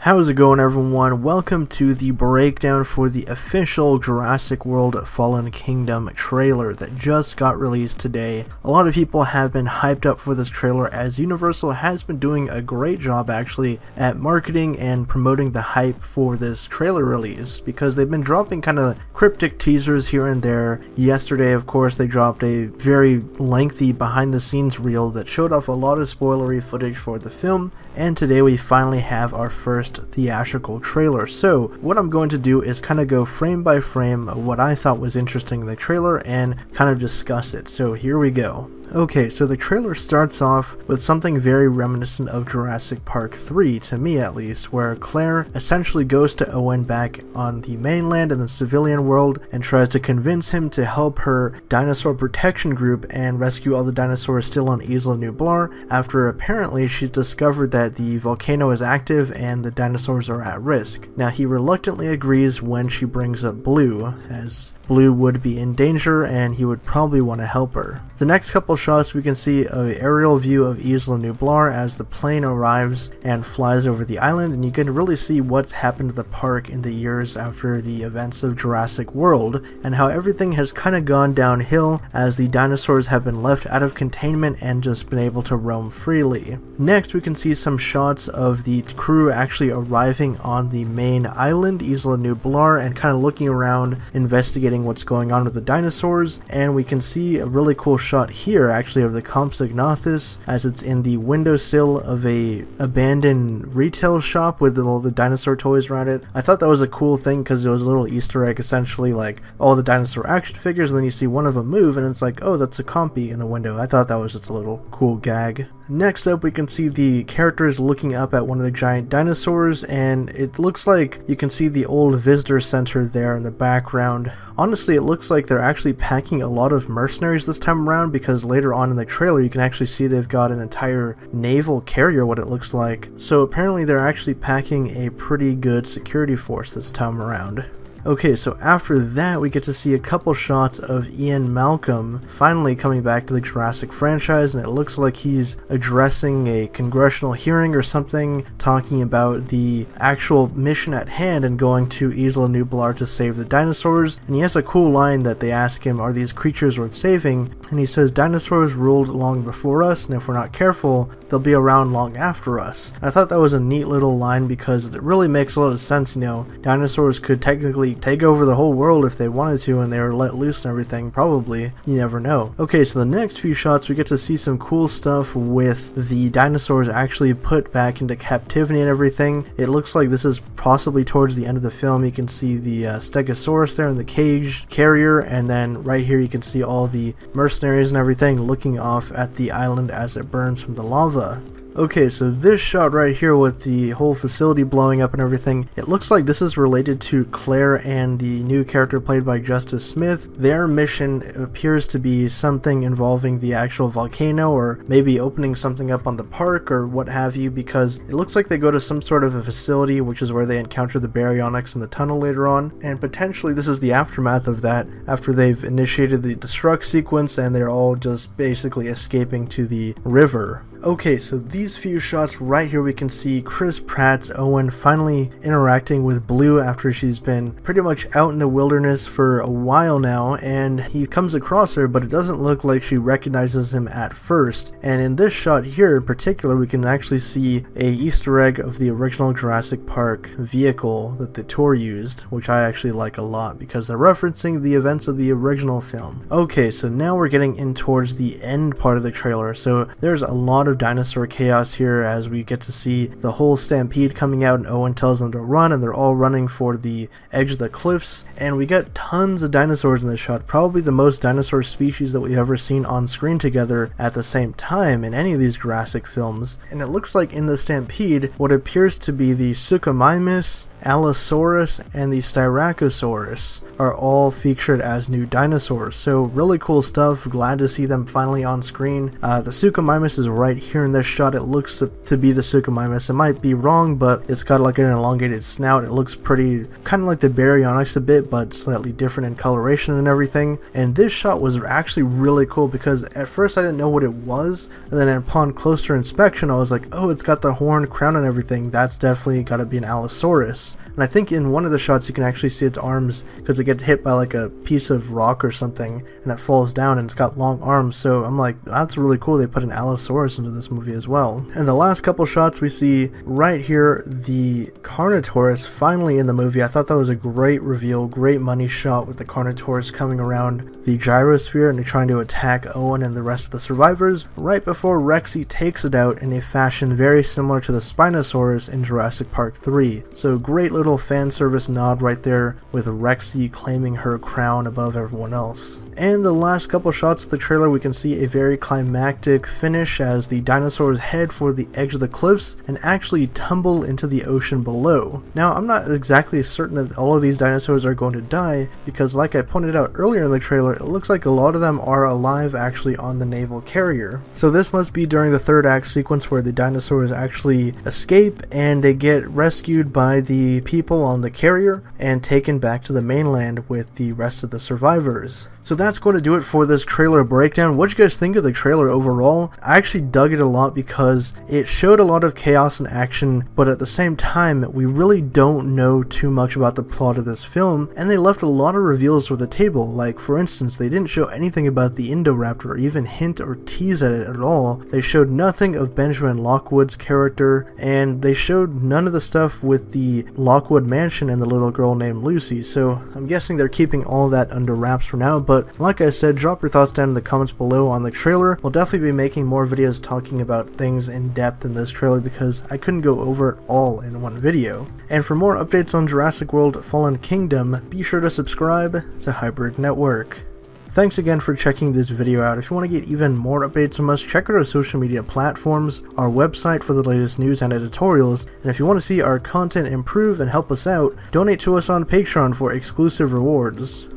How's it going, everyone? Welcome to the breakdown for the official Jurassic World Fallen Kingdom trailer that just got released today. A lot of people have been hyped up for this trailer, as Universal has been doing a great job actually at marketing and promoting the hype for this trailer release, because they've been dropping kind of cryptic teasers here and there. Yesterday, of course, they dropped a very lengthy behind the scenes reel that showed off a lot of spoilery footage for the film, and today we finally have our first theatrical trailer. So what I'm going to do is kind of go frame by frame what I thought was interesting in the trailer and kind of discuss it. So here we go. Okay, so the trailer starts off with something very reminiscent of Jurassic Park 3, to me at least, where Claire essentially goes to Owen back on the mainland in the civilian world and tries to convince him to help her dinosaur protection group and rescue all the dinosaurs still on Isla Nublar, after apparently she's discovered that the volcano is active and the dinosaurs are at risk. Now, he reluctantly agrees when she brings up Blue, as Blue would be in danger and he would probably want to help her. The next couple shots, we can see an aerial view of Isla Nublar as the plane arrives and flies over the island, and you can really see what's happened to the park in the years after the events of Jurassic World, and how everything has kind of gone downhill as the dinosaurs have been left out of containment and just been able to roam freely. Next, we can see some shots of the crew actually arriving on the main island, Isla Nublar, and kind of looking around, investigating what's going on with the dinosaurs, and we can see a really cool shot here actually of the Compsognathus as it's in the windowsill of a abandoned retail shop with all the dinosaur toys around it. I thought that was a cool thing because it was a little Easter egg, essentially like all the dinosaur action figures, and then you see one of them move and it's like, oh, that's a Compy in the window. I thought that was just a little cool gag. Next up, we can see the characters looking up at one of the giant dinosaurs, and it looks like you can see the old visitor center there in the background. Honestly, it looks like they're actually packing a lot of mercenaries this time around, because later on in the trailer you can actually see they've got an entire naval carrier, what it looks like. So apparently they're actually packing a pretty good security force this time around. Okay, so after that we get to see a couple shots of Ian Malcolm finally coming back to the Jurassic franchise, and it looks like he's addressing a congressional hearing or something, talking about the actual mission at hand and going to Isla Nublar to save the dinosaurs. And he has a cool line that they ask him, are these creatures worth saving? And he says, dinosaurs ruled long before us, and if we're not careful, they'll be around long after us. And I thought that was a neat little line because it really makes a lot of sense. You know, dinosaurs could technically take over the whole world if they wanted to, and they were let loose and everything, probably. You never know. Okay, so the next few shots we get to see some cool stuff with the dinosaurs actually put back into captivity and everything. It looks like this is possibly towards the end of the film. You can see the Stegosaurus there in the cage carrier, and then right here you can see all the mercenaries and everything looking off at the island as it burns from the lava. Okay, so this shot right here with the whole facility blowing up and everything, it looks like this is related to Claire and the new character played by Justice Smith. Their mission appears to be something involving the actual volcano, or maybe opening something up on the park or what have you, because it looks like they go to some sort of a facility, which is where they encounter the Baryonyx in the tunnel later on, and potentially this is the aftermath of that, after they've initiated the destruct sequence and they're all just basically escaping to the river. Okay, so these few shots right here, we can see Chris Pratt's Owen finally interacting with Blue after she's been pretty much out in the wilderness for a while now, and he comes across her, but it doesn't look like she recognizes him at first. And in this shot here in particular, we can actually see a Easter egg of the original Jurassic Park vehicle that the tour used, which I actually like a lot because they're referencing the events of the original film. Okay, so now we're getting in towards the end part of the trailer, so there's a lot of dinosaur chaos here as we get to see the whole stampede coming out, and Owen tells them to run, and they're all running for the edge of the cliffs, and we got tons of dinosaurs in this shot, probably the most dinosaur species that we've ever seen on screen together at the same time in any of these Jurassic films. And it looks like in the stampede what appears to be the Suchomimus Allosaurus and the Styracosaurus are all featured as new dinosaurs. So really cool stuff, glad to see them finally on screen. The Suchomimus is right here in this shot. It looks to be the Suchomimus. It might be wrong, but it's got like an elongated snout. It looks pretty, kind of like the Baryonyx a bit, but slightly different in coloration and everything. And this shot was actually really cool because at first I didn't know what it was, and then upon closer inspection I was like, oh, it's got the horn, crown and everything. That's definitely got to be an Allosaurus. And I think in one of the shots you can actually see its arms because it gets hit by like a piece of rock or something and it falls down and it's got long arms. So I'm like, that's really cool. They put an Allosaurus into this movie as well. And the last couple shots we see right here, the Carnotaurus finally in the movie. I thought that was a great reveal, great money shot with the Carnotaurus coming around the gyrosphere and trying to attack Owen and the rest of the survivors right before Rexy takes it out in a fashion very similar to the Spinosaurus in Jurassic Park 3. So great little fan service nod right there with Rexy claiming her crown above everyone else. And the last couple shots of the trailer, we can see a very climactic finish as the dinosaurs head for the edge of the cliffs and actually tumble into the ocean below. Now, I'm not exactly certain that all of these dinosaurs are going to die because, like I pointed out earlier in the trailer, it looks like a lot of them are alive actually on the naval carrier. So this must be during the third act sequence where the dinosaurs actually escape and they get rescued by the people on the carrier and taken back to the mainland with the rest of the survivors. So that's going to do it for this trailer breakdown. What did you guys think of the trailer overall? I actually dug it a lot because it showed a lot of chaos and action, but at the same time, we really don't know too much about the plot of this film, and they left a lot of reveals for the table. Like, for instance, they didn't show anything about the Indoraptor or even hint or tease at it at all. They showed nothing of Benjamin Lockwood's character, and they showed none of the stuff with the Lockwood mansion and the little girl named Lucy, so I'm guessing they're keeping all that under wraps for now. But like I said, drop your thoughts down in the comments below on the trailer. We'll definitely be making more videos talking about things in depth in this trailer because I couldn't go over it all in one video. And for more updates on Jurassic World Fallen Kingdom, be sure to subscribe to Hybrid Network. Thanks again for checking this video out. If you want to get even more updates from us, check out our social media platforms, our website for the latest news and editorials, and if you want to see our content improve and help us out, donate to us on Patreon for exclusive rewards.